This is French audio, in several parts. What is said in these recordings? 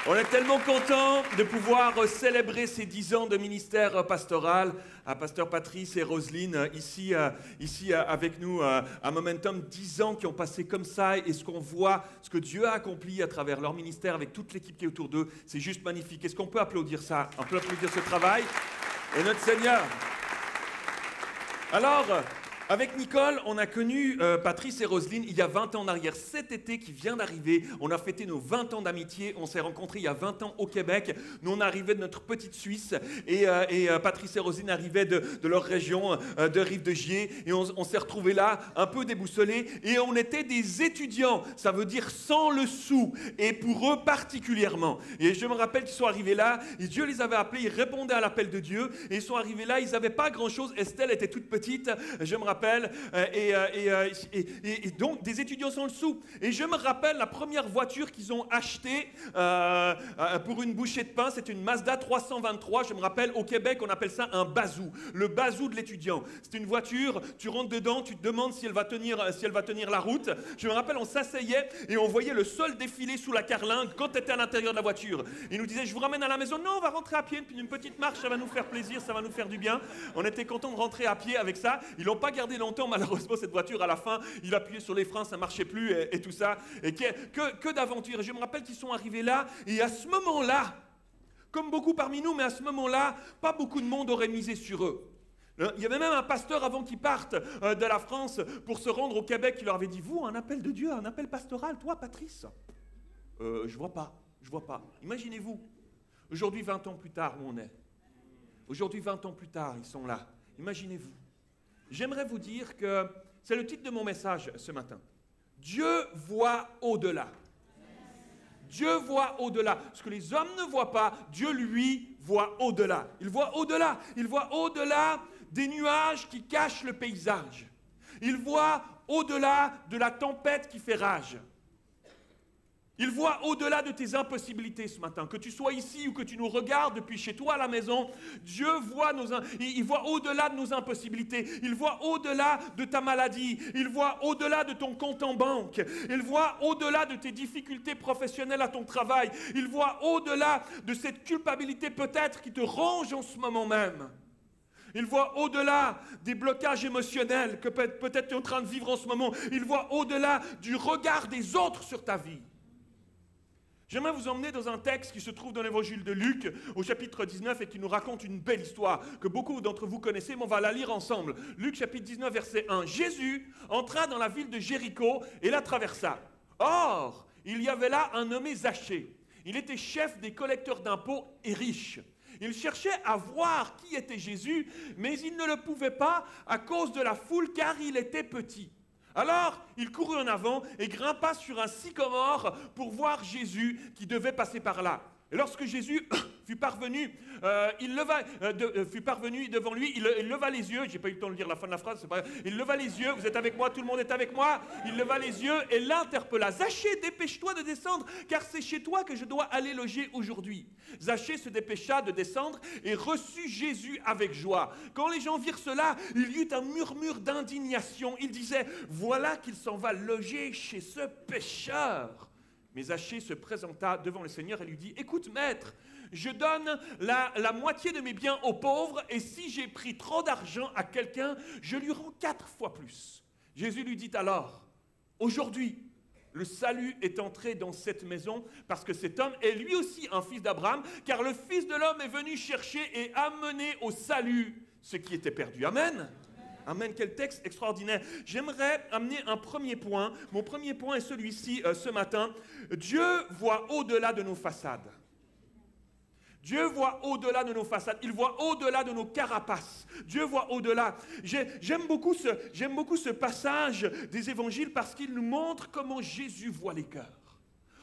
On est tellement content de pouvoir célébrer ces 10 ans de ministère pastoral. Pasteur Patrice et Roselyne ici avec nous à Momentum, 10 ans qui ont passé comme ça, et ce qu'on voit, ce que Dieu a accompli à travers leur ministère avec toute l'équipe qui est autour d'eux, c'est juste magnifique. Est-ce qu'on peut applaudir ça? On peut applaudir ce travail et notre Seigneur. Alors, avec Nicole, on a connu Patrice et Roselyne il y a 20 ans en arrière. Cet été qui vient d'arriver, on a fêté nos 20 ans d'amitié. On s'est rencontrés il y a 20 ans au Québec. Nous, on arrivait de notre petite Suisse et Patrice et Roselyne arrivaient de leur région, de Rive-de-Gier. Et on s'est retrouvés là, un peu déboussolés. Et on était des étudiants, ça veut dire sans le sou. Et pour eux particulièrement. Et je me rappelle qu'ils sont arrivés là, et Dieu les avait appelés, ils répondaient à l'appel de Dieu. Et ils sont arrivés là, ils n'avaient pas grand-chose. Estelle était toute petite, je me rappelle. Et donc des étudiants sans le sou. Et je me rappelle la première voiture qu'ils ont achetée pour une bouchée de pain, c'était une Mazda 323. Je me rappelle, au Québec, on appelle ça un bazou, le bazou de l'étudiant. C'est une voiture, tu rentres dedans, tu te demandes si elle va tenir la route. Je me rappelle, on s'asseyait et on voyait le sol défiler sous la carlingue quand tu étais à l'intérieur de la voiture. Ils nous disaient, je vous ramène à la maison. Non, on va rentrer à pied, une petite marche, ça va nous faire plaisir, ça va nous faire du bien. On était contents de rentrer à pied avec ça. Ils l'ont pas gardé longtemps, malheureusement, cette voiture. À la fin, il appuyait sur les freins, ça ne marchait plus et tout ça. Et que d'aventures. Et je me rappelle qu'ils sont arrivés là, et à ce moment-là, comme beaucoup parmi nous, mais à ce moment-là, pas beaucoup de monde aurait misé sur eux. Il y avait même un pasteur avant qu'ils partent de la France pour se rendre au Québec qui leur avait dit, vous, un appel de Dieu, un appel pastoral, toi, Patrice? Je vois pas. Imaginez-vous, aujourd'hui, 20 ans plus tard, où on est. Aujourd'hui, 20 ans plus tard, ils sont là. Imaginez-vous. J'aimerais vous dire que c'est le titre de mon message ce matin. Dieu voit au-delà. Dieu voit au-delà. Ce que les hommes ne voient pas, Dieu, lui, voit au-delà. Il voit au-delà. Il voit au-delà des nuages qui cachent le paysage. Il voit au-delà de la tempête qui fait rage. Il voit au-delà de tes impossibilités ce matin. Que tu sois ici ou que tu nous regardes depuis chez toi à la maison, Dieu voit il voit au-delà de nos impossibilités. Il voit au-delà de ta maladie. Il voit au-delà de ton compte en banque. Il voit au-delà de tes difficultés professionnelles à ton travail. Il voit au-delà de cette culpabilité peut-être qui te ronge en ce moment même. Il voit au-delà des blocages émotionnels que peut-être tu es en train de vivre en ce moment. Il voit au-delà du regard des autres sur ta vie. J'aimerais vous emmener dans un texte qui se trouve dans l'évangile de Luc, au chapitre 19, et qui nous raconte une belle histoire que beaucoup d'entre vous connaissez, mais on va la lire ensemble. Luc, chapitre 19, verset 1. Jésus entra dans la ville de Jéricho et la traversa. Or, il y avait là un nommé Zachée. Il était chef des collecteurs d'impôts et riche. Il cherchait à voir qui était Jésus, mais il ne le pouvait pas à cause de la foule, car il était petit. Alors, il courut en avant et grimpa sur un sycomore pour voir Jésus qui devait passer par là. Et lorsque Jésus fut parvenu devant lui, il leva les yeux, j'ai pas eu le temps de lire la fin de la phrase, c'est pas grave. Il leva les yeux, vous êtes avec moi, tout le monde est avec moi, il leva les yeux et l'interpella. Zachée, dépêche-toi de descendre, car c'est chez toi que je dois aller loger aujourd'hui. Zachée se dépêcha de descendre et reçut Jésus avec joie. Quand les gens virent cela, il y eut un murmure d'indignation. Ils disaient, voilà qu'il s'en va loger chez ce pécheur. Mais Zachée se présenta devant le Seigneur et lui dit, écoute maître, je donne la moitié de mes biens aux pauvres, et si j'ai pris trop d'argent à quelqu'un, je lui rends 4 fois plus. Jésus lui dit alors, aujourd'hui, le salut est entré dans cette maison, parce que cet homme est lui aussi un fils d'Abraham, car le Fils de l'homme est venu chercher et amener au salut ce qui était perdu. Amen. Amen, quel texte extraordinaire. J'aimerais amener un premier point. Mon premier point est celui-ci ce matin. Dieu voit au-delà de nos façades. Dieu voit au-delà de nos façades. Il voit au-delà de nos carapaces. Dieu voit au-delà. J'aime beaucoup ce passage des évangiles parce qu'il nous montre comment Jésus voit les cœurs.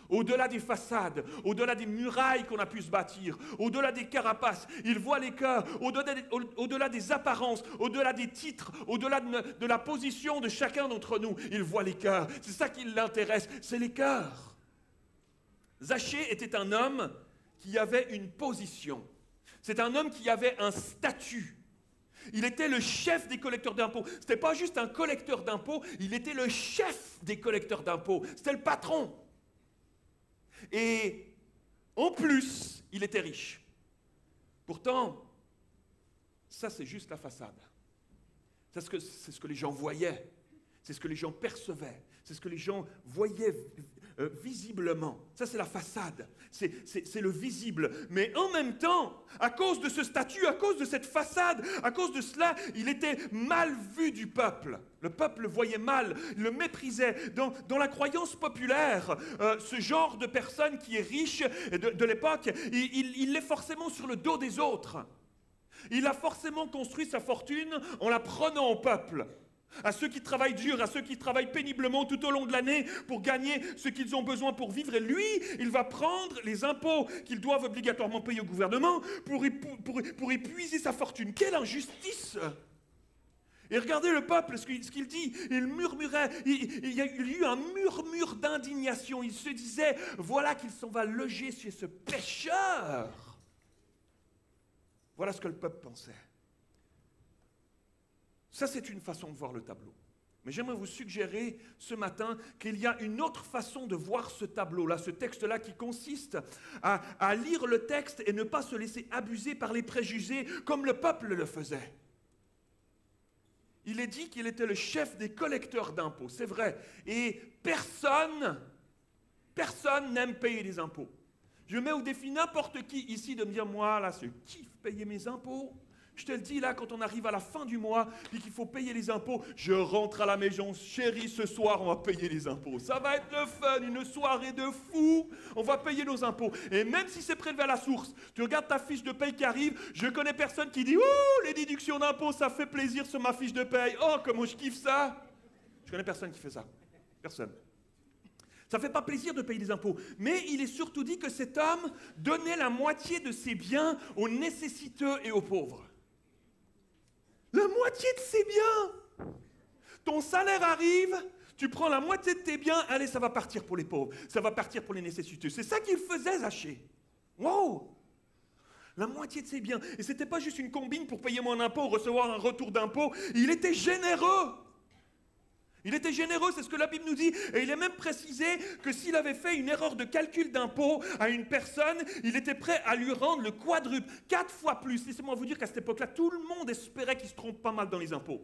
Au-delà des façades, au-delà des murailles qu'on a pu se bâtir, au-delà des carapaces, il voit les cœurs, au-delà des apparences, au-delà des titres, au-delà de la position de chacun d'entre nous, il voit les cœurs. C'est ça qui l'intéresse, c'est les cœurs. Zachée était un homme qui avait une position. C'est un homme qui avait un statut. Il était le chef des collecteurs d'impôts. Ce n'était pas juste un collecteur d'impôts, il était le chef des collecteurs d'impôts. C'était le patron. Et En plus, il était riche. Pourtant, ça c'est juste la façade. C'est ce que les gens voyaient, c'est ce que les gens percevaient, c'est ce que les gens voyaient visiblement. Ça c'est la façade, c'est le visible. Mais en même temps, à cause de ce statut, à cause de cette façade, à cause de cela, il était mal vu du peuple. Le peuple le voyait mal, le méprisait. Dans la croyance populaire, ce genre de personne qui est riche de l'époque, il est forcément sur le dos des autres. Il a forcément construit sa fortune en la prenant au peuple. À ceux qui travaillent dur, à ceux qui travaillent péniblement tout au long de l'année pour gagner ce qu'ils ont besoin pour vivre. Et lui, il va prendre les impôts qu'ils doivent obligatoirement payer au gouvernement pour épuiser sa fortune. Quelle injustice! Et regardez le peuple, ce qu'il dit, il murmurait, il y a eu un murmure d'indignation. Il se disait, voilà qu'il s'en va loger chez ce pécheur. Voilà ce que le peuple pensait. Ça, c'est une façon de voir le tableau. Mais j'aimerais vous suggérer ce matin qu'il y a une autre façon de voir ce tableau-là, ce texte-là, qui consiste à lire le texte et ne pas se laisser abuser par les préjugés comme le peuple le faisait. Il est dit qu'il était le chef des collecteurs d'impôts, c'est vrai. Et personne n'aime payer les impôts. Je mets au défi n'importe qui ici de me dire, moi, là, je kiffe payer mes impôts. Je te le dis, là, quand on arrive à la fin du mois et qu'il faut payer les impôts, je rentre à la maison, chérie, ce soir, on va payer les impôts. Ça va être le fun, une soirée de fou. On va payer nos impôts. Et même si c'est prélevé à la source, tu regardes ta fiche de paye qui arrive, je connais personne qui dit, ouh, les déductions d'impôts, ça fait plaisir sur ma fiche de paye. Oh, comment je kiffe ça. Je connais personne qui fait ça. Personne. Ça ne fait pas plaisir de payer des impôts. Mais il est surtout dit que cet homme donnait la moitié de ses biens aux nécessiteux et aux pauvres. La moitié de ses biens. Ton salaire arrive, tu prends la moitié de tes biens, allez, ça va partir pour les pauvres, ça va partir pour les nécessiteux. C'est ça qu'il faisait, Zachée. Wow! La moitié de ses biens. Et ce n'était pas juste une combine pour payer mon impôt, recevoir un retour d'impôt. Il était généreux. Il était généreux, c'est ce que la Bible nous dit. Et il est même précisé que s'il avait fait une erreur de calcul d'impôt à une personne, il était prêt à lui rendre le quadruple, 4 fois plus. Laissez-moi vous dire qu'à cette époque-là, tout le monde espérait qu'il se trompe pas mal dans les impôts.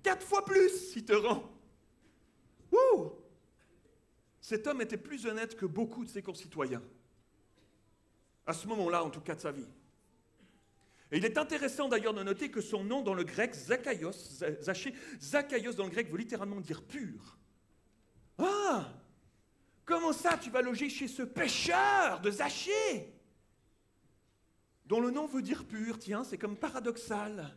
4 fois plus, il te rend. Ouh! Cet homme était plus honnête que beaucoup de ses concitoyens. À ce moment-là, en tout cas de sa vie. Et il est intéressant d'ailleurs de noter que son nom dans le grec, Zachaios, Zachaios dans le grec veut littéralement dire pur. Ah! Comment ça tu vas loger chez ce pécheur de Zachée? Dont le nom veut dire pur, tiens, c'est comme paradoxal.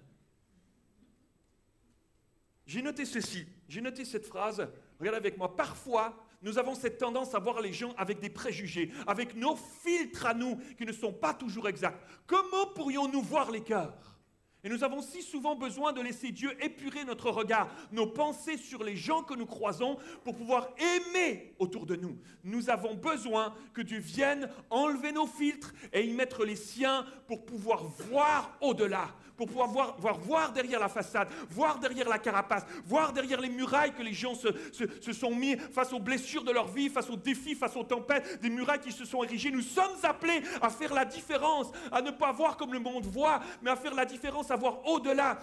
J'ai noté ceci, j'ai noté cette phrase, regardez avec moi, parfois nous avons cette tendance à voir les gens avec des préjugés, avec nos filtres à nous qui ne sont pas toujours exacts. Comment pourrions-nous voir les cœurs? Et nous avons si souvent besoin de laisser Dieu épurer notre regard, nos pensées sur les gens que nous croisons pour pouvoir aimer autour de nous. Nous avons besoin que Dieu vienne enlever nos filtres et y mettre les siens pour pouvoir voir au-delà, pour pouvoir voir derrière la façade, voir derrière la carapace, voir derrière les murailles que les gens se sont mis face aux blessures de leur vie, face aux défis, face aux tempêtes, des murailles qui se sont érigées. Nous sommes appelés à faire la différence, à ne pas voir comme le monde voit, mais à faire la différence, à voir au-delà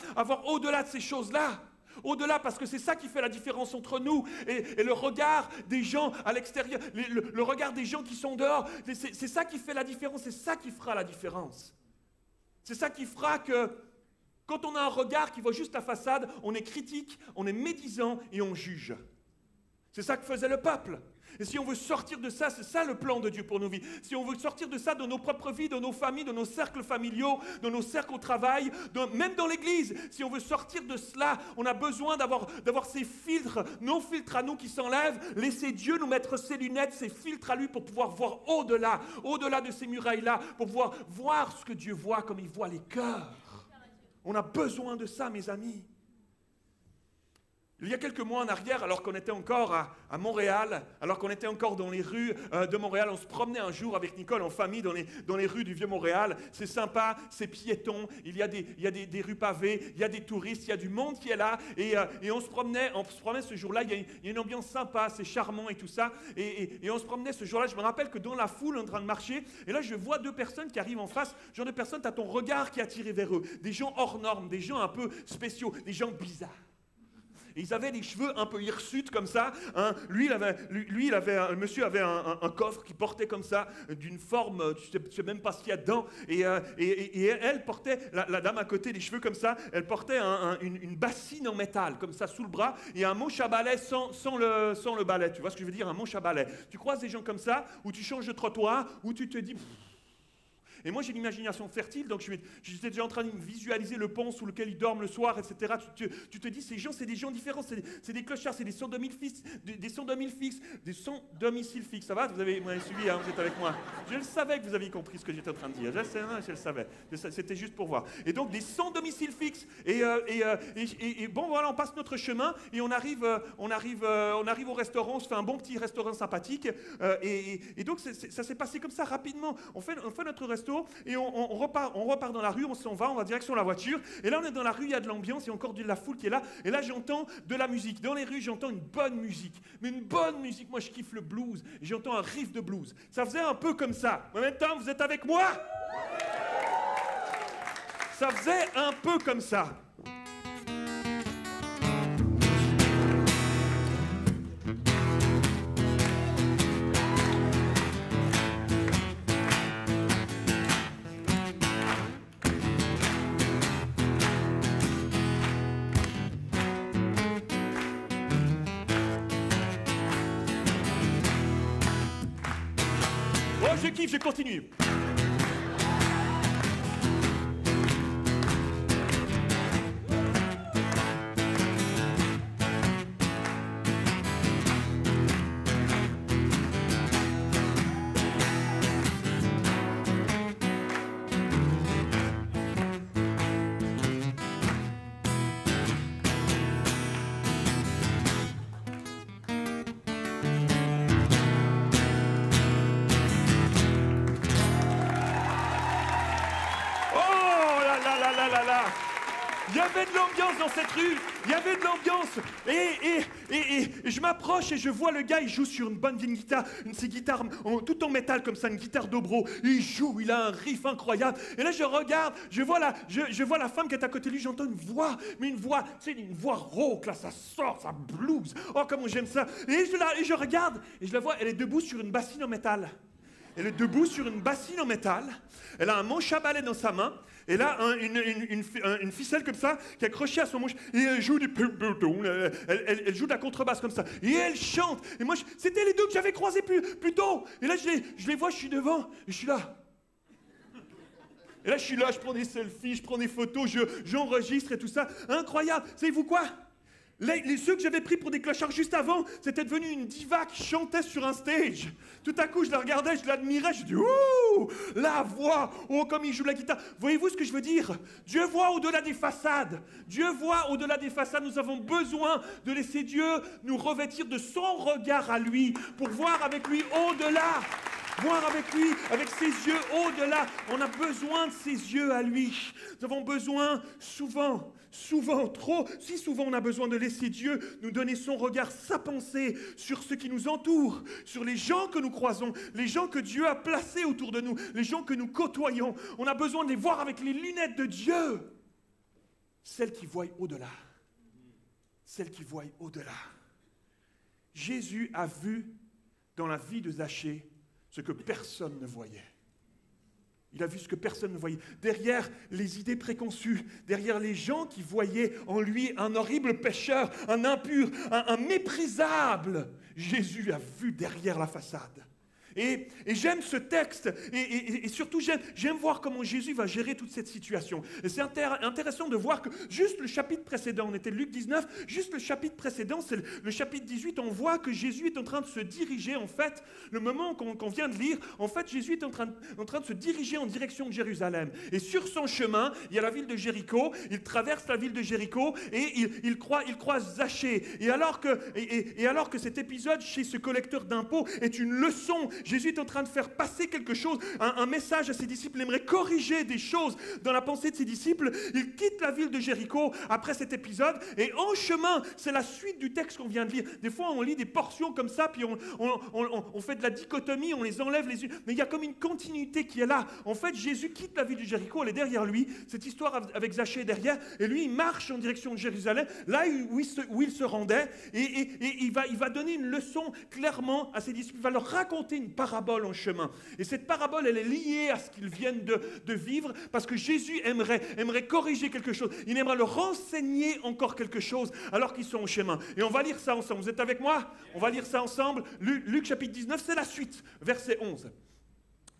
de ces choses-là. Au-delà, parce que c'est ça qui fait la différence entre nous et le regard des gens à l'extérieur, le regard des gens qui sont dehors. C'est ça qui fait la différence, c'est ça qui fera la différence. C'est ça qui fera que quand on a un regard qui voit juste la façade, on est critique, on est médisant et on juge. C'est ça que faisait le peuple. Et si on veut sortir de ça, c'est ça le plan de Dieu pour nos vies. Si on veut sortir de ça dans nos propres vies, dans nos familles, dans nos cercles familiaux, dans nos cercles au travail, même dans l'église, si on veut sortir de cela, on a besoin d'avoir ces filtres, nos filtres à nous qui s'enlèvent, laisser Dieu nous mettre ses lunettes, ses filtres à lui pour pouvoir voir au-delà de ces murailles-là, pour pouvoir voir ce que Dieu voit comme il voit les cœurs. On a besoin de ça, mes amis. Il y a quelques mois en arrière, alors qu'on était encore à Montréal, alors qu'on était encore dans les rues de Montréal, on se promenait un jour avec Nicole en famille dans les rues du Vieux-Montréal. C'est sympa, c'est piéton, il y a des rues pavées, il y a des touristes, il y a du monde qui est là. Et on se promenait ce jour-là, il y a une ambiance sympa, c'est charmant et tout ça. Et on se promenait ce jour-là, je me rappelle que dans la foule, en train de marcher, et là je vois deux personnes qui arrivent en face, genre de personnes, tu as ton regard qui est attiré vers eux. Des gens hors normes, des gens un peu spéciaux, des gens bizarres. Et ils avaient les cheveux un peu hirsutes comme ça. Hein. Le monsieur avait un coffre qui portait comme ça, d'une forme, je ne sais même pas ce qu'il y a dedans. Et elle portait, la dame à côté, les cheveux comme ça, elle portait une bassine en métal, comme ça, sous le bras, et un manche à balai sans le balai. Tu vois ce que je veux dire, un manche à balai. Tu croises des gens comme ça, où tu changes de trottoir, où tu te dis... Et moi, j'ai l'imagination fertile, donc j'étais déjà en train de visualiser le pont sous lequel ils dorment le soir, etc. Tu te dis, ces gens, c'est des gens différents, c'est des clochards, c'est des sans domicile fixe. Ça va? Vous m'avez suivi, hein, vous êtes avec moi. Je le savais que vous aviez compris ce que j'étais en train de dire. Je le savais. C'était juste pour voir. Et donc, des sans domicile fixe. Et bon, voilà, on passe notre chemin et on arrive au restaurant, on se fait un bon petit restaurant sympathique. Et donc, ça s'est passé comme ça rapidement. On fait notre resto. Et on repart dans la rue, on s'en va, on va direction la voiture. Et là, on est dans la rue, il y a de l'ambiance, il y a encore de la foule qui est là. Et là, j'entends de la musique. Dans les rues, j'entends une bonne musique. Mais une bonne musique, moi, je kiffe le blues. Et j'entends un riff de blues. Ça faisait un peu comme ça. En même temps, vous êtes avec moi? Ça faisait un peu comme ça. Je kiffe, je continue. Il y avait de l'ambiance dans cette rue, il y avait de l'ambiance. Et je m'approche et je vois le gars, il joue sur une bonne vieille guitare, ces guitares tout en métal comme ça, une guitare dobro. Il joue, il a un riff incroyable. Et là je regarde, je vois la femme qui est à côté de lui, j'entends une voix, mais une voix rauque, là ça sort, ça blues. Oh comment j'aime ça. Et je regarde et je la vois, elle est debout sur une bassine en métal. Elle est debout sur une bassine en métal, elle a un manche à balai dans sa main, elle a une ficelle comme ça qui est accrochée à son manche, et elle joue elle joue de la contrebasse comme ça, et elle chante. Et moi, c'était les deux que j'avais croisés plus tôt. Et là, je les vois, je suis devant, et je suis là. Et là, je prends des selfies, je prends des photos, j'enregistre et tout ça. Incroyable. Savez-vous quoi? Ceux que j'avais pris pour des clochards juste avant, c'était devenu une diva qui chantait sur un stage. Tout à coup, je la regardais, je l'admirais, je dis ouh, la voix, oh comme il joue la guitare. Voyez-vous ce que je veux dire? Dieu voit au-delà des façades. Dieu voit au-delà des façades. Nous avons besoin de laisser Dieu nous revêtir de son regard à lui pour voir avec lui au-delà. Voir avec lui, avec ses yeux au-delà. On a besoin de ses yeux à lui. Nous avons besoin souvent, trop, si souvent on a besoin de laisser Dieu nous donner son regard, sa pensée sur ce qui nous entoure, sur les gens que nous croisons, les gens que Dieu a placés autour de nous, les gens que nous côtoyons. On a besoin de les voir avec les lunettes de Dieu. Celles qui voient au-delà. Celles qui voient au-delà. Jésus a vu dans la vie de Zachée ce que personne ne voyait. Il a vu ce que personne ne voyait. Derrière les idées préconçues, derrière les gens qui voyaient en lui un horrible pécheur, un impur, un méprisable, Jésus a vu derrière la façade. Et j'aime ce texte, et surtout j'aime voir comment Jésus va gérer toute cette situation. Et c'est intéressant de voir que juste le chapitre précédent, on était Luc 19, juste le chapitre précédent, c'est le chapitre 18, on voit que Jésus est en train de se diriger, en fait, le moment qu'on vient de lire, en fait Jésus est en train de se diriger en direction de Jérusalem. Et sur son chemin, il y a la ville de Jéricho, il traverse la ville de Jéricho, et il croise Zachée. Et alors que cet épisode chez ce collecteur d'impôts est une leçon, Jésus est en train de faire passer quelque chose, un message à ses disciples, il aimerait corriger des choses dans la pensée de ses disciples. Il quitte la ville de Jéricho après cet épisode, et en chemin, c'est la suite du texte qu'on vient de lire. Des fois, on lit des portions comme ça, puis on fait de la dichotomie, on les enlève les unes, mais il y a comme une continuité qui est là. En fait, Jésus quitte la ville de Jéricho, elle est derrière lui, cette histoire avec Zachée est derrière, et lui, il marche en direction de Jérusalem, là où il se rendait, et il va donner une leçon clairement à ses disciples, il va leur raconter une parabole en chemin. Et cette parabole, elle est liée à ce qu'ils viennent de vivre, parce que Jésus aimerait corriger quelque chose. Il aimerait leur renseigner encore quelque chose alors qu'ils sont en chemin. Et on va lire ça ensemble. Vous êtes avec moi? On va lire ça ensemble. Luc chapitre 19, c'est la suite, verset 11.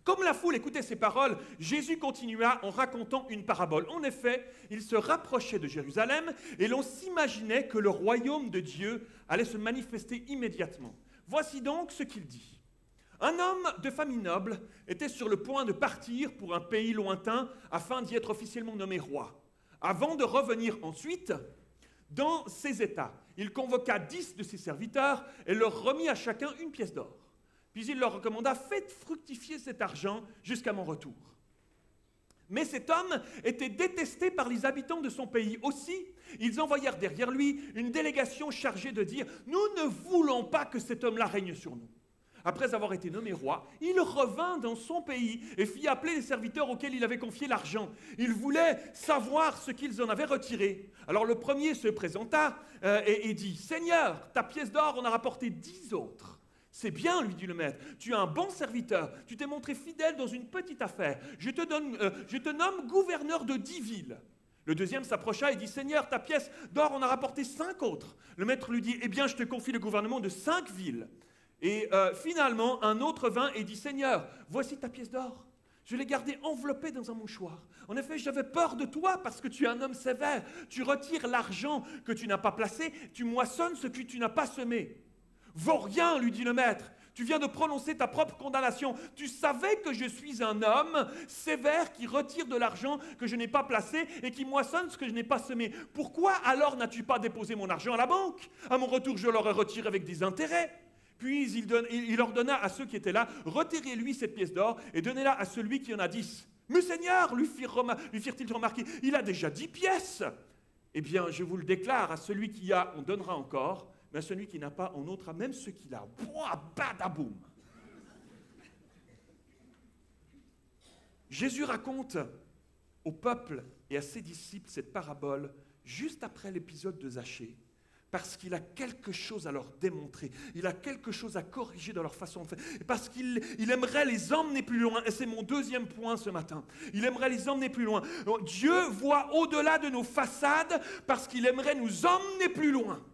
Comme la foule écoutait ces paroles, Jésus continua en racontant une parabole. En effet, il se rapprochait de Jérusalem et l'on s'imaginait que le royaume de Dieu allait se manifester immédiatement. Voici donc ce qu'il dit. Un homme de famille noble était sur le point de partir pour un pays lointain afin d'y être officiellement nommé roi. Avant de revenir ensuite dans ses états, il convoqua 10 de ses serviteurs et leur remit à chacun une pièce d'or. Puis il leur recommanda, faites fructifier cet argent jusqu'à mon retour. Mais cet homme était détesté par les habitants de son pays. Aussi, ils envoyèrent derrière lui une délégation chargée de dire, nous ne voulons pas que cet homme-là règne sur nous. Après avoir été nommé roi, il revint dans son pays et fit appeler les serviteurs auxquels il avait confié l'argent. Il voulait savoir ce qu'ils en avaient retiré. Alors le premier se présenta et dit, Seigneur, ta pièce d'or en a rapporté 10 autres. C'est bien, lui dit le maître, tu es un bon serviteur, tu t'es montré fidèle dans une petite affaire. Je te nomme gouverneur de 10 villes. Le deuxième s'approcha et dit, Seigneur, ta pièce d'or en a rapporté 5 autres. Le maître lui dit, eh bien, je te confie le gouvernement de 5 villes. Et finalement, un autre vint et dit, Seigneur, voici ta pièce d'or. Je l'ai gardée enveloppée dans un mouchoir. En effet, j'avais peur de toi parce que tu es un homme sévère. Tu retires l'argent que tu n'as pas placé, tu moissonnes ce que tu n'as pas semé. Vaut rien, lui dit le maître. Tu viens de prononcer ta propre condamnation. Tu savais que je suis un homme sévère qui retire de l'argent que je n'ai pas placé et qui moissonne ce que je n'ai pas semé. Pourquoi alors n'as-tu pas déposé mon argent à la banque? À mon retour, je l'aurais retiré avec des intérêts. Puis il ordonna à ceux qui étaient là, retirez-lui cette pièce d'or et donnez-la à celui qui en a 10. Mais Seigneur, lui firent-ils remarquer, il a déjà 10 pièces. Eh bien, je vous le déclare, à celui qui a, on donnera encore, mais à celui qui n'a pas, on ôtera même ce qu'il a. Boah, badaboum. Jésus raconte au peuple et à ses disciples cette parabole juste après l'épisode de Zachée, parce qu'il a quelque chose à leur démontrer, il a quelque chose à corriger dans leur façon de faire, parce qu'il aimerait les emmener plus loin, et c'est mon deuxième point ce matin, il aimerait les emmener plus loin. Dieu voit au-delà de nos façades, parce qu'il aimerait nous emmener plus loin.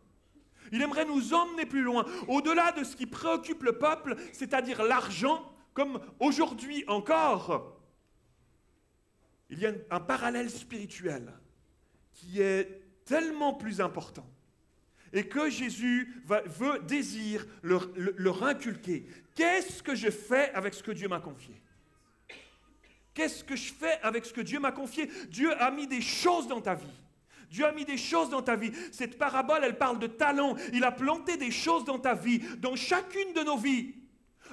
Il aimerait nous emmener plus loin, au-delà de ce qui préoccupe le peuple, c'est-à-dire l'argent, comme aujourd'hui encore. Il y a un parallèle spirituel qui est tellement plus important et que Jésus désire leur inculquer. Qu'est-ce que je fais avec ce que Dieu m'a confié? Qu'est-ce que je fais avec ce que Dieu m'a confié? Dieu a mis des choses dans ta vie. Dieu a mis des choses dans ta vie. Cette parabole, elle parle de talents. Il a planté des choses dans ta vie, dans chacune de nos vies.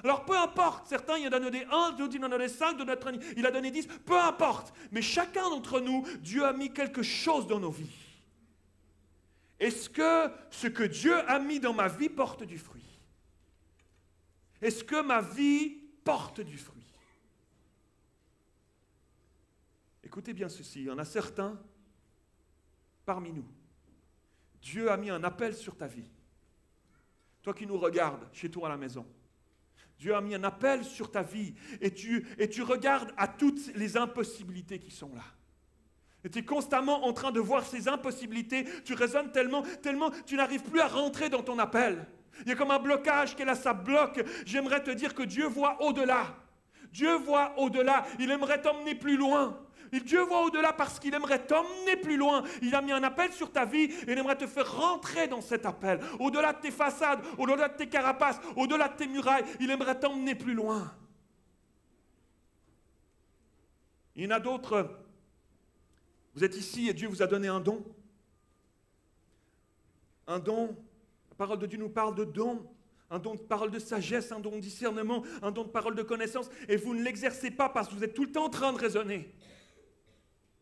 Alors peu importe, certains il en a donné 1, d'autres il en a donné 5, d'autres il a donné 10, peu importe. Mais chacun d'entre nous, Dieu a mis quelque chose dans nos vies. Est-ce que ce que Dieu a mis dans ma vie porte du fruit? Est-ce que ma vie porte du fruit? Écoutez bien ceci, il y en a certains parmi nous. Dieu a mis un appel sur ta vie. Toi qui nous regardes chez toi à la maison. Dieu a mis un appel sur ta vie et tu regardes à toutes les impossibilités qui sont là. Et tu es constamment en train de voir ces impossibilités. Tu raisonnes tellement, tu n'arrives plus à rentrer dans ton appel. Il y a comme un blocage qui est là, ça bloque. J'aimerais te dire que Dieu voit au-delà. Dieu voit au-delà. Il aimerait t'emmener plus loin. Et Dieu voit au-delà parce qu'il aimerait t'emmener plus loin. Il a mis un appel sur ta vie et il aimerait te faire rentrer dans cet appel. Au-delà de tes façades, au-delà de tes carapaces, au-delà de tes murailles, il aimerait t'emmener plus loin. Il y en a d'autres. Vous êtes ici et Dieu vous a donné un don. Un don. La parole de Dieu nous parle de don. Un don de parole de sagesse, un don de discernement, un don de parole de connaissance. Et vous ne l'exercez pas parce que vous êtes tout le temps en train de raisonner.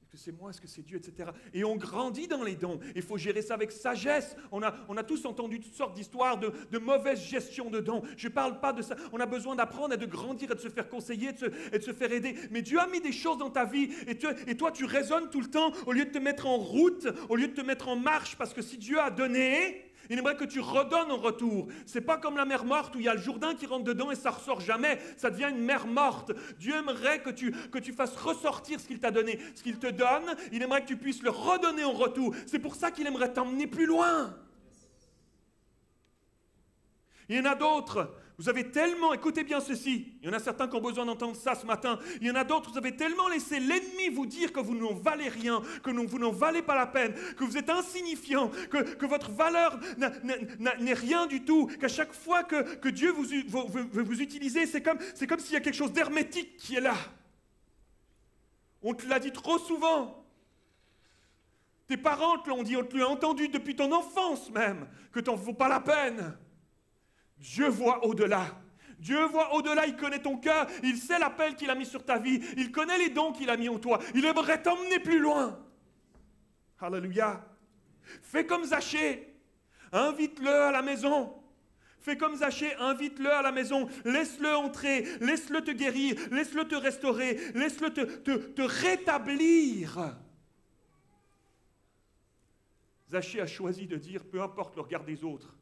Est-ce que c'est moi, est-ce que c'est Dieu, etc. Et on grandit dans les dons. Il faut gérer ça avec sagesse. On a tous entendu toutes sortes d'histoires de mauvaise gestion de dons. Je ne parle pas de ça. On a besoin d'apprendre et de grandir et de se faire conseiller et de se faire aider. Mais Dieu a mis des choses dans ta vie et toi, tu raisonnes tout le temps au lieu de te mettre en route, au lieu de te mettre en marche. Parce que si Dieu a donné, il aimerait que tu redonnes en retour. C'est pas comme la mer morte où il y a le Jourdain qui rentre dedans et ça ressort jamais. Ça devient une mer morte. Dieu aimerait que tu fasses ressortir ce qu'il t'a donné. Ce qu'il te donne, il aimerait que tu puisses le redonner en retour. C'est pour ça qu'il aimerait t'emmener plus loin. Il y en a d'autres. Vous avez tellement, écoutez bien ceci, il y en a certains qui ont besoin d'entendre ça ce matin, il y en a d'autres, vous avez tellement laissé l'ennemi vous dire que vous n'en valez rien, que vous n'en valez pas la peine, que vous êtes insignifiant, que votre valeur n'est rien du tout, qu'à chaque fois que Dieu veut vous utiliser, c'est comme s'il y a quelque chose d'hermétique qui est là. On te l'a dit trop souvent. Tes parents te l'ont dit, on te l'a entendu depuis ton enfance même, que tu n'en vaux pas la peine. Dieu voit au-delà. Dieu voit au-delà, il connaît ton cœur, il sait l'appel qu'il a mis sur ta vie, il connaît les dons qu'il a mis en toi, il aimerait t'emmener plus loin. Alléluia. Fais comme Zachée, invite-le à la maison. Fais comme Zachée, invite-le à la maison, laisse-le entrer, laisse-le te guérir, laisse-le te restaurer, laisse-le te rétablir. Zachée a choisi de dire, peu importe le regard des autres,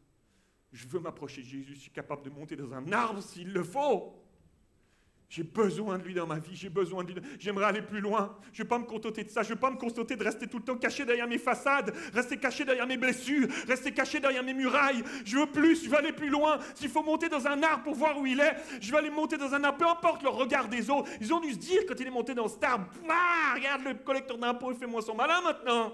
je veux m'approcher de Jésus, je suis capable de monter dans un arbre s'il le faut. J'ai besoin de lui dans ma vie, j'ai besoin de lui. J'aimerais aller plus loin. Je ne vais pas me contenter de ça, je ne vais pas me contenter de rester tout le temps caché derrière mes façades, rester caché derrière mes blessures, rester caché derrière mes murailles. Je veux plus, je veux aller plus loin. S'il faut monter dans un arbre pour voir où il est, je vais aller monter dans un arbre, peu importe le regard des autres. Ils ont dû se dire quand il est monté dans cet arbre, ah, regarde le collecteur d'impôts, il fait moi son malin maintenant.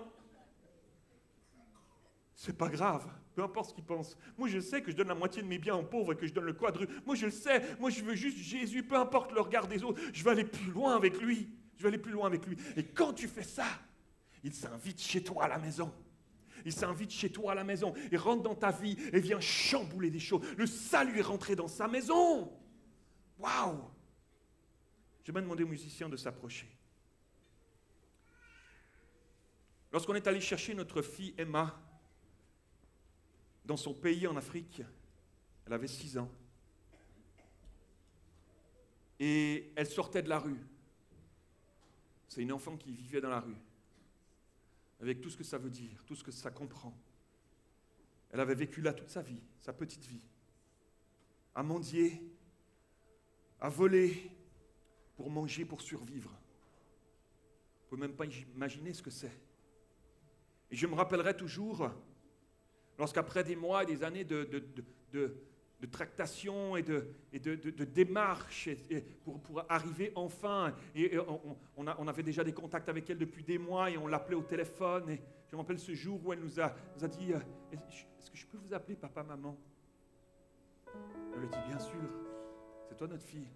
C'est pas grave. Peu importe ce qu'ils pensent. Moi, je sais que je donne la moitié de mes biens aux pauvres et que je donne le quadruple. Moi, je le sais. Moi, je veux juste Jésus. Peu importe le regard des autres. Je veux aller plus loin avec lui. Je veux aller plus loin avec lui. Et quand tu fais ça, il s'invite chez toi à la maison. Il s'invite chez toi à la maison. Il rentre dans ta vie et vient chambouler des choses. Le salut est rentré dans sa maison. Waouh! Je vais demander aux musiciens de s'approcher. Lorsqu'on est allé chercher notre fille Emma, dans son pays en Afrique, elle avait 6 ans. Et elle sortait de la rue. C'est une enfant qui vivait dans la rue. Avec tout ce que ça veut dire, tout ce que ça comprend. Elle avait vécu là toute sa vie, sa petite vie. À mendier, à voler, pour manger, pour survivre. Vous ne pouvez même pas imaginer ce que c'est. Et je me rappellerai toujours, lorsqu'après des mois et des années de tractation et de démarches pour arriver enfin, et on avait déjà des contacts avec elle depuis des mois et on l'appelait au téléphone. Et je me rappelle ce jour où elle nous a dit « Est-ce que je peux vous appeler papa, maman ?» On lui a dit « Bien sûr, c'est toi notre fille. »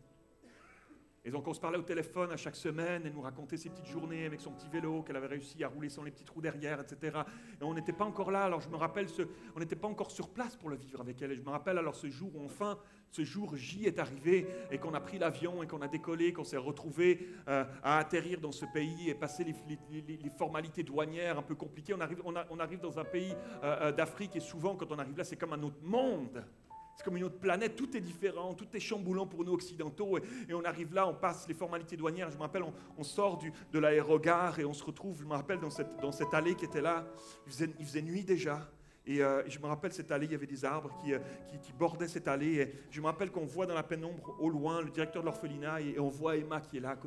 Et donc on se parlait au téléphone à chaque semaine, elle nous racontait ses petites journées avec son petit vélo qu'elle avait réussi à rouler sans les petits trous derrière, etc. Et on n'était pas encore là, alors je me rappelle, on n'était pas encore sur place pour le vivre avec elle. Et je me rappelle alors ce jour où enfin, ce jour J est arrivé et qu'on a pris l'avion et qu'on a décollé, qu'on s'est retrouvé à atterrir dans ce pays et passer les formalités douanières un peu compliquées. On arrive dans un pays d'Afrique et souvent quand on arrive là, c'est comme un autre monde. C'est comme une autre planète, tout est différent, tout est chamboulant pour nous occidentaux. Et on arrive là, on passe les formalités douanières. Je me rappelle, on sort de l'aérogare et on se retrouve, je me rappelle, dans cette allée qui était là. Il faisait nuit déjà. Et je me rappelle cette allée, il y avait des arbres qui bordaient cette allée. Et je me rappelle qu'on voit dans la pénombre, au loin, le directeur de l'orphelinat et on voit Emma qui est là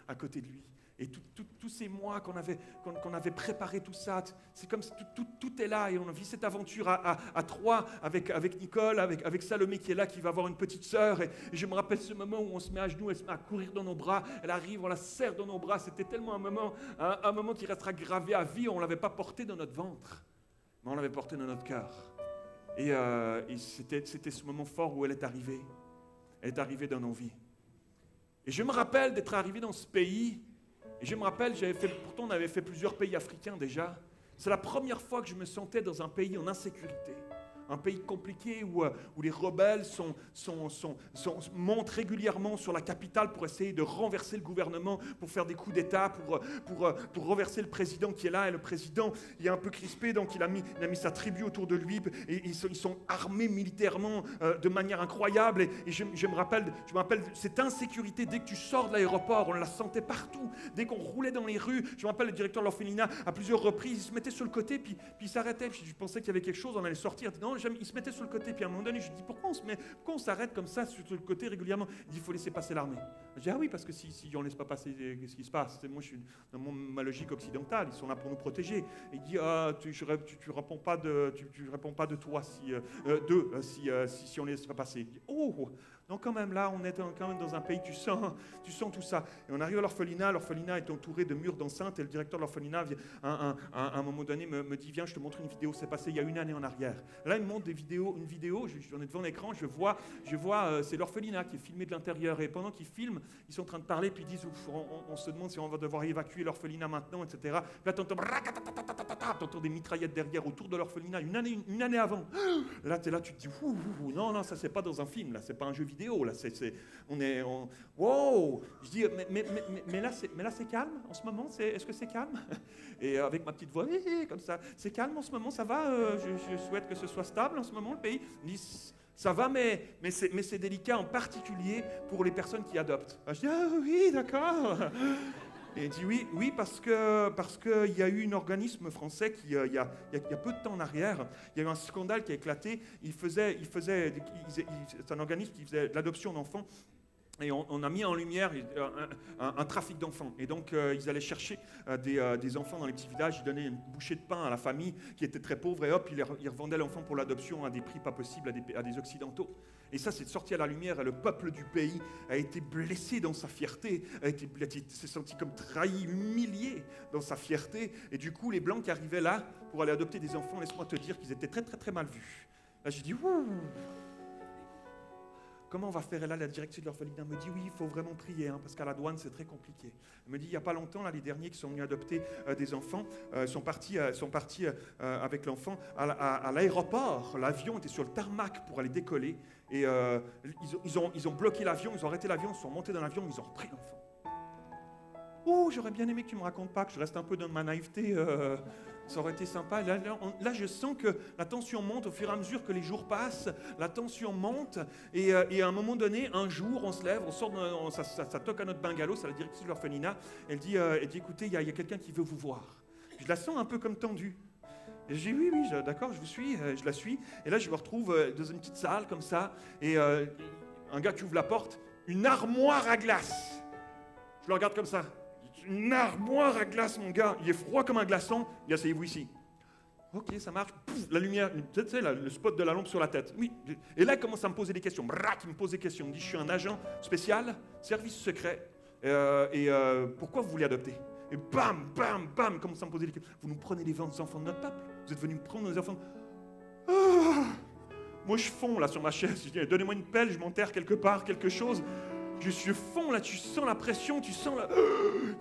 à côté de lui. Et tous ces mois qu'on avait préparé tout ça, c'est comme si tout est là et on vit cette aventure à trois avec Nicole, avec Salomé qui est là, qui va avoir une petite sœur. Et je me rappelle ce moment où on se met à genoux, elle se met à courir dans nos bras, elle arrive, on la serre dans nos bras. C'était tellement un moment qui restera gravé à vie. On ne l'avait pas porté dans notre ventre, mais on l'avait porté dans notre cœur. Et c'était ce moment fort où elle est arrivée. Elle est arrivée dans nos vies. Et je me rappelle d'être arrivé dans ce pays. Et je me rappelle, pourtant on avait fait plusieurs pays africains déjà. C'est la première fois que je me sentais dans un pays en insécurité. Un pays compliqué où les rebelles montent régulièrement sur la capitale pour essayer de renverser le gouvernement, pour faire des coups d'État, pour renverser le président qui est là. Et le président, il est un peu crispé, donc il a mis sa tribu autour de lui. Et ils sont armés militairement de manière incroyable. Et je me rappelle cette insécurité. Dès que tu sors de l'aéroport, on la sentait partout. Dès qu'on roulait dans les rues, je me rappelle le directeur de l'orphelinat, à plusieurs reprises, il se mettait sur le côté, puis il s'arrêtait. Puis je pensais qu'il y avait quelque chose, on allait sortir. Non, il se mettait sur le côté, puis à un moment donné, je lui dis pourquoi on s'arrête comme ça sur le côté régulièrement? Il dit il faut laisser passer l'armée. Je dis ah oui, parce que si on ne laisse pas passer, qu'est-ce qui se passe? Moi, je suis dans ma logique occidentale, ils sont là pour nous protéger. Et il dit tu réponds pas de toi si on ne laisse pas passer. Je dis, oh, donc quand même là, on est quand même dans un pays, tu sens tout ça. Et on arrive à l'orphelinat est entouré de murs d'enceinte, et le directeur de l'orphelinat, à un moment donné, me dit viens, je te montre une vidéo, c'est passé il y a 1 année en arrière. Là, il me montre une vidéo, on est devant l'écran, je vois c'est l'orphelinat qui est filmé de l'intérieur, et pendant qu'ils filment, ils sont en train de parler, puis ils disent on se demande si on va devoir évacuer l'orphelinat maintenant, etc. Puis là, t'entends des mitraillettes derrière autour de l'orphelinat, une année avant. Là, tu te dis non, ça c'est pas dans un film, là, c'est pas un jeu vidéo. Là, wow! Je dis, mais là, c'est calme en ce moment. Est-ce que c'est calme? Et avec ma petite voix, comme ça, c'est calme en ce moment, ça va. Je souhaite que ce soit stable en ce moment, le pays. Il dit, ça va, mais c'est délicat, en particulier pour les personnes qui adoptent. Je dis, ah oui, d'accord. Et il dit oui, parce qu'il y a eu un organisme français qui, il y a peu de temps en arrière, il y a eu un scandale qui a éclaté. C'est un organisme qui faisait de l'adoption d'enfants. Et on a mis en lumière un trafic d'enfants. Et donc, ils allaient chercher des enfants dans les petits villages. Ils donnaient une bouchée de pain à la famille qui était très pauvre. Et hop, ils revendaient l'enfant pour l'adoption à des prix pas possibles à des Occidentaux. Et ça, c'est sorti à la lumière. Et le peuple du pays a été blessé dans sa fierté. S'est senti comme trahi, humilié dans sa fierté. Et du coup, les Blancs qui arrivaient là pour aller adopter des enfants, laisse-moi te dire qu'ils étaient très, très, très mal vus. Là, j'ai dit, ouh! Comment on va faire? Et là, la directrice de l'orphelinat me dit, oui, il faut vraiment prier, parce qu'à la douane, c'est très compliqué. Elle me dit, il n'y a pas longtemps, là, les derniers qui sont venus adopter des enfants sont partis avec l'enfant à l'aéroport. L'avion était sur le tarmac pour aller décoller. Et ils ont bloqué l'avion, ils ont arrêté l'avion, ils sont montés dans l'avion, ils ont repris l'enfant. Oh, j'aurais bien aimé que tu ne me racontes pas, que je reste un peu dans ma naïveté. Ça aurait été sympa. Là, je sens que la tension monte au fur et à mesure que les jours passent. La tension monte. Et à un moment donné, un jour, on se lève, on sort, ça toque à notre bungalow, c'est la directrice de l'orphelinat. Elle dit écoutez, il y a quelqu'un qui veut vous voir. Je la sens un peu comme tendue. Et je dis oui, d'accord, je vous suis, je la suis. Et là, je me retrouve dans une petite salle comme ça. Et un gars qui ouvre la porte, une armoire à glace. Je le regarde comme ça. Une armoire à glace, mon gars. Il est froid comme un glaçon. Il dit, asseyez-vous ici. Ok, ça marche. Pouf, la lumière, tu sais, le spot de la lampe sur la tête. Oui. Et là, il commence à me poser des questions. Brac, il me pose des questions. Il me dit, je suis un agent spécial, service secret. Pourquoi vous voulez adopter? Et bam, il commence à me poser des questions. Vous nous prenez les enfants de notre peuple? Vous êtes venus me prendre nos enfants? Moi, je fonds là sur ma chaise. Je dis, donnez-moi une pelle, je m'enterre quelque part, quelque chose. Je suis fond là, tu sens la pression, tu sens la...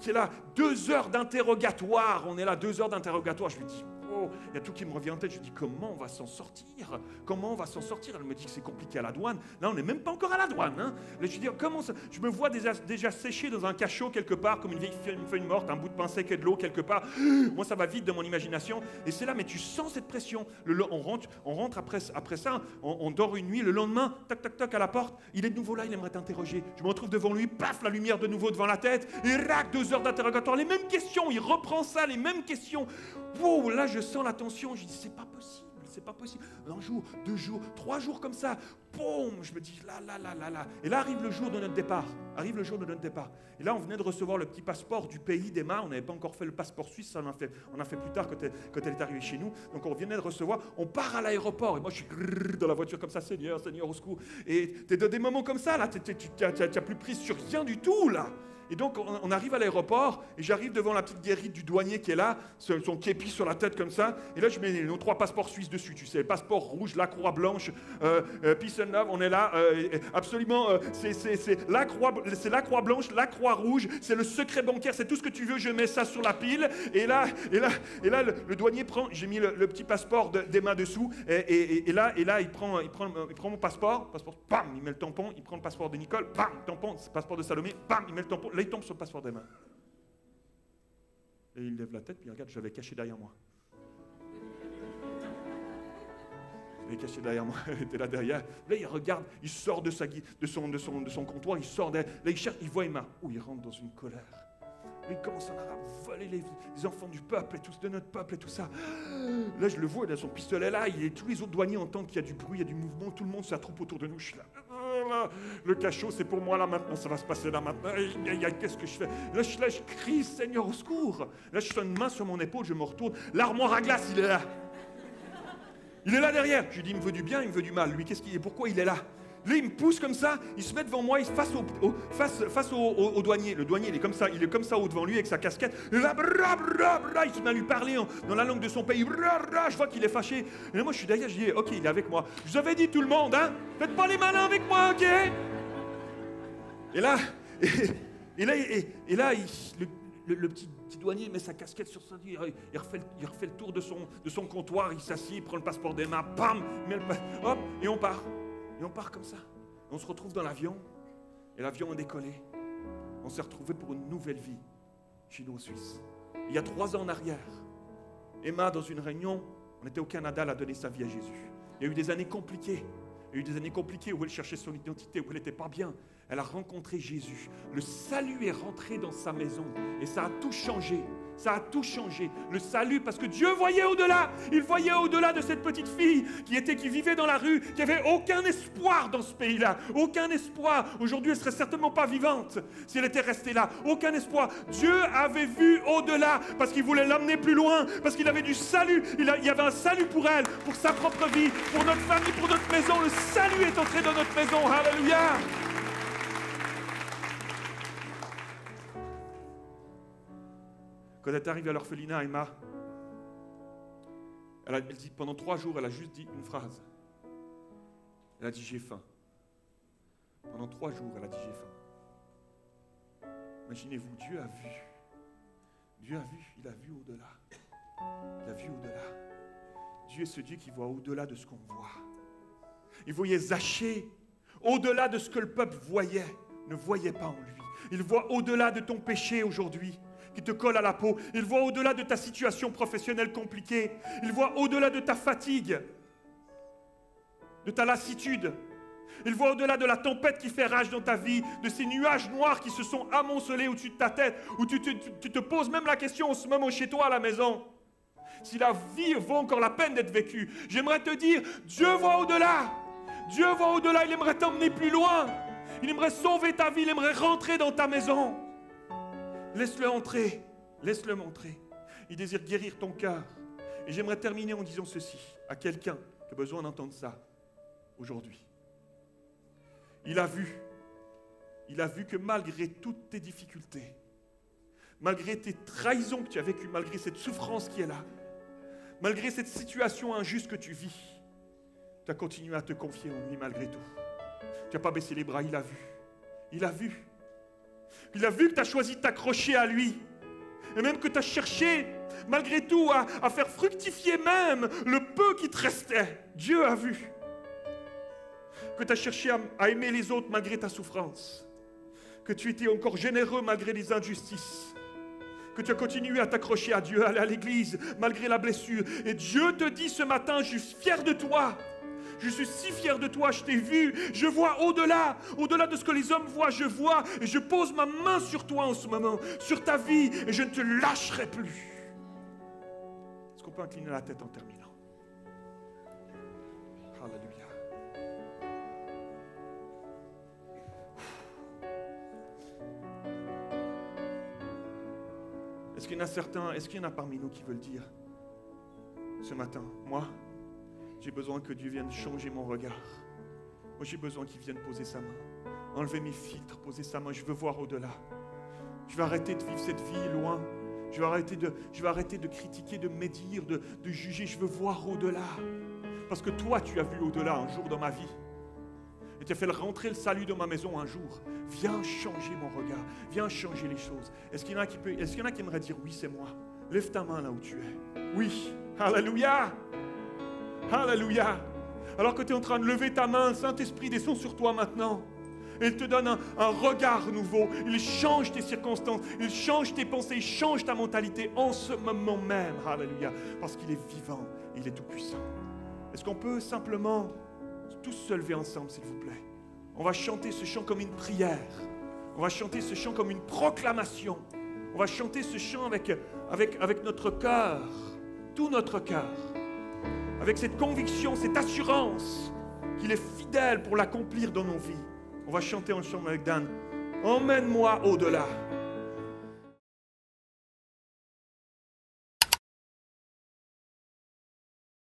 C'est là, 2 heures d'interrogatoire. On est là, 2 heures d'interrogatoire. Je lui dis, oh, il y a tout qui me revient en tête. Je lui dis, comment on va s'en sortir? Comment on va s'en sortir? Elle me dit que c'est compliqué à la douane. Là, on n'est même pas encore à la douane. Là, je lui dis, comment ça? Je me vois déjà séché dans un cachot quelque part, comme une vieille feuille morte, un bout de pain sec et de l'eau quelque part. Moi, ça va vite dans mon imagination. Et c'est là, mais tu sens cette pression. On rentre après ça, on dort une nuit. Le lendemain, tac, tac, tac, à la porte. Il est de nouveau là, il aimerait t'interroger. Je me retrouve devant lui, paf, la lumière de nouveau devant la tête. Et rac, 2 heures d'interrogatoire. Les mêmes questions. Il reprend ça, les mêmes questions. Wow, là, je sens la tension. Je dis, c'est pas possible. c'est pas possible. Un jour, 2 jours, 3 jours comme ça, boum, je me dis là. Et là arrive le jour de notre départ. Et là, on venait de recevoir le petit passeport du pays d'Emma. On n'avait pas encore fait le passeport suisse, ça on a fait plus tard quand elle est arrivée chez nous. Donc on venait de recevoir, on part à l'aéroport. Et moi, je suis dans la voiture comme ça, Seigneur, au secours. Et tu es dans des moments comme ça, là, tu n'as plus prise sur rien du tout, là. Et donc, on arrive à l'aéroport, et j'arrive devant la petite guérite du douanier qui est là, son képi sur la tête comme ça, et là, je mets nos 3 passeports suisses dessus, tu sais, le passeport rouge, la croix blanche, Peace and Love, on est là, absolument, c'est la croix blanche, la croix rouge, c'est le secret bancaire, c'est tout ce que tu veux, je mets ça sur la pile, et là, le douanier prend, j'ai mis le petit passeport d'Emma dessous, et là, il prend mon passeport, bam, il met le tampon, il prend le passeport de Nicole, bam, tampon, le passeport de Salomé, bam, il met le tampon. Là, il tombe sur le passeport des mains. Et il lève la tête, puis il regarde, je l'avais caché derrière moi. Il est caché derrière moi, il était là derrière. Là, il regarde, il sort de son comptoir, il sort derrière. Là, il cherche, il voit Emma. Oh, il rentre dans une colère. Là, il commence à voler les enfants du peuple, et tous de notre peuple, et tout ça. Là, je le vois, il a son pistolet là, tous les autres douaniers entendent qu'il y a du bruit, il y a du mouvement, tout le monde s'attroupe autour de nous. Je suis là. Le cachot, c'est pour moi là maintenant, ça va se passer là maintenant. Qu'est-ce que je fais? Là, je crie, Seigneur, au secours. Là, je sens une main sur mon épaule, je me retourne. L'armoire à glace, il est là. Il est là derrière. Je lui dis, il me veut du bien, il me veut du mal. Lui, pourquoi il est là? Là, il me pousse comme ça, il se met devant moi, face au douanier. Le douanier, il est comme ça haut devant lui avec sa casquette. Et là, il se met à lui parler dans la langue de son pays. Je vois qu'il est fâché. Et là, moi, je suis derrière, je dis, ok, il est avec moi. Je vous avais dit, tout le monde, hein, faites pas les malins avec moi, ok? Et là, le petit douanier met sa casquette sur son dos, il refait le tour de son comptoir, il s'assied, il prend le passeport d'Emma, bam, il met hop, et on part. Et on part comme ça. On se retrouve dans l'avion, et l'avion a décollé. On s'est retrouvés pour une nouvelle vie chez nous en Suisse. Il y a 3 ans en arrière, Emma, dans une réunion, on était au Canada, elle a donné sa vie à Jésus. Il y a eu des années compliquées. Il y a eu des années compliquées où elle cherchait son identité, où elle n'était pas bien. Elle a rencontré Jésus. Le salut est rentré dans sa maison et ça a tout changé. Ça a tout changé. Le salut, parce que Dieu voyait au-delà. Il voyait au-delà de cette petite fille qui vivait dans la rue, qui n'avait aucun espoir dans ce pays-là. Aucun espoir. Aujourd'hui, elle ne serait certainement pas vivante si elle était restée là. Aucun espoir. Dieu avait vu au-delà parce qu'il voulait l'amener plus loin, parce qu'il avait du salut. Il y avait un salut pour elle, pour sa propre vie, pour notre famille, pour notre maison. Le salut est entré dans notre maison. Alléluia. Quand elle est arrivée à l'orphelinat, Emma, elle dit, pendant 3 jours, elle a juste dit une phrase. Elle a dit, j'ai faim. Pendant 3 jours, elle a dit, j'ai faim. Imaginez-vous, Dieu a vu. Dieu a vu, il a vu au-delà. Il a vu au-delà. Dieu est ce Dieu qui voit au-delà de ce qu'on voit. Il voyait Zachée au-delà de ce que le peuple ne voyait pas en lui. Il voit au-delà de ton péché aujourd'hui, qui te colle à la peau. Il voit au-delà de ta situation professionnelle compliquée. Il voit au-delà de ta fatigue, de ta lassitude. Il voit au-delà de la tempête qui fait rage dans ta vie, de ces nuages noirs qui se sont amoncelés au-dessus de ta tête, où tu te poses même la question en ce moment chez toi à la maison. Si la vie vaut encore la peine d'être vécue, j'aimerais te dire, Dieu voit au-delà. Dieu voit au-delà, il aimerait t'emmener plus loin. Il aimerait sauver ta vie, il aimerait rentrer dans ta maison. Laisse-le entrer, laisse-le montrer. Il désire guérir ton cœur. Et j'aimerais terminer en disant ceci à quelqu'un qui a besoin d'entendre ça aujourd'hui. Il a vu que malgré toutes tes difficultés, malgré tes trahisons que tu as vécues, malgré cette souffrance qui est là, malgré cette situation injuste que tu vis, tu as continué à te confier en lui malgré tout. Tu n'as pas baissé les bras, il a vu. Il a vu. Il a vu que tu as choisi de t'accrocher à lui. Et même que tu as cherché, malgré tout, à faire fructifier même le peu qui te restait. Dieu a vu. Que tu as cherché à aimer les autres malgré ta souffrance. Que tu étais encore généreux malgré les injustices. Que tu as continué à t'accrocher à Dieu, à aller à l'église, malgré la blessure. Et Dieu te dit ce matin, je suis fier de toi. Je suis si fier de toi, je t'ai vu, je vois au-delà de ce que les hommes voient, je vois, et je pose ma main sur toi en ce moment, sur ta vie, et je ne te lâcherai plus. Est-ce qu'on peut incliner la tête en terminant? Alléluia. Est-ce qu'il y en a certains, est-ce qu'il y en a parmi nous qui veulent dire ce matin, moi, j'ai besoin que Dieu vienne changer mon regard. Moi, j'ai besoin qu'il vienne poser sa main, enlever mes filtres, poser sa main. Je veux voir au-delà. Je vais arrêter de vivre cette vie loin. Je vais arrêter de critiquer, de médire, de juger. Je veux voir au-delà. Parce que toi, tu as vu au-delà un jour dans ma vie. Et tu as fait rentrer le salut dans ma maison un jour. Viens changer mon regard. Viens changer les choses. Est-ce qu'il y en a qui aimeraient dire oui, c'est moi? Lève ta main là où tu es. Oui. Alléluia. Alléluia. Alors que tu es en train de lever ta main, le Saint-Esprit descend sur toi maintenant. Et il te donne un regard nouveau. Il change tes circonstances. Il change tes pensées. Il change ta mentalité en ce moment même. Alléluia. Parce qu'il est vivant. Il est tout puissant. Est-ce qu'on peut simplement tous se lever ensemble, s'il vous plaît? On va chanter ce chant comme une prière. On va chanter ce chant comme une proclamation. On va chanter ce chant avec notre cœur. Tout notre cœur. Avec cette conviction, cette assurance qu'il est fidèle pour l'accomplir dans nos vies. On va chanter ensemble avec Dan. Emmène-moi au-delà.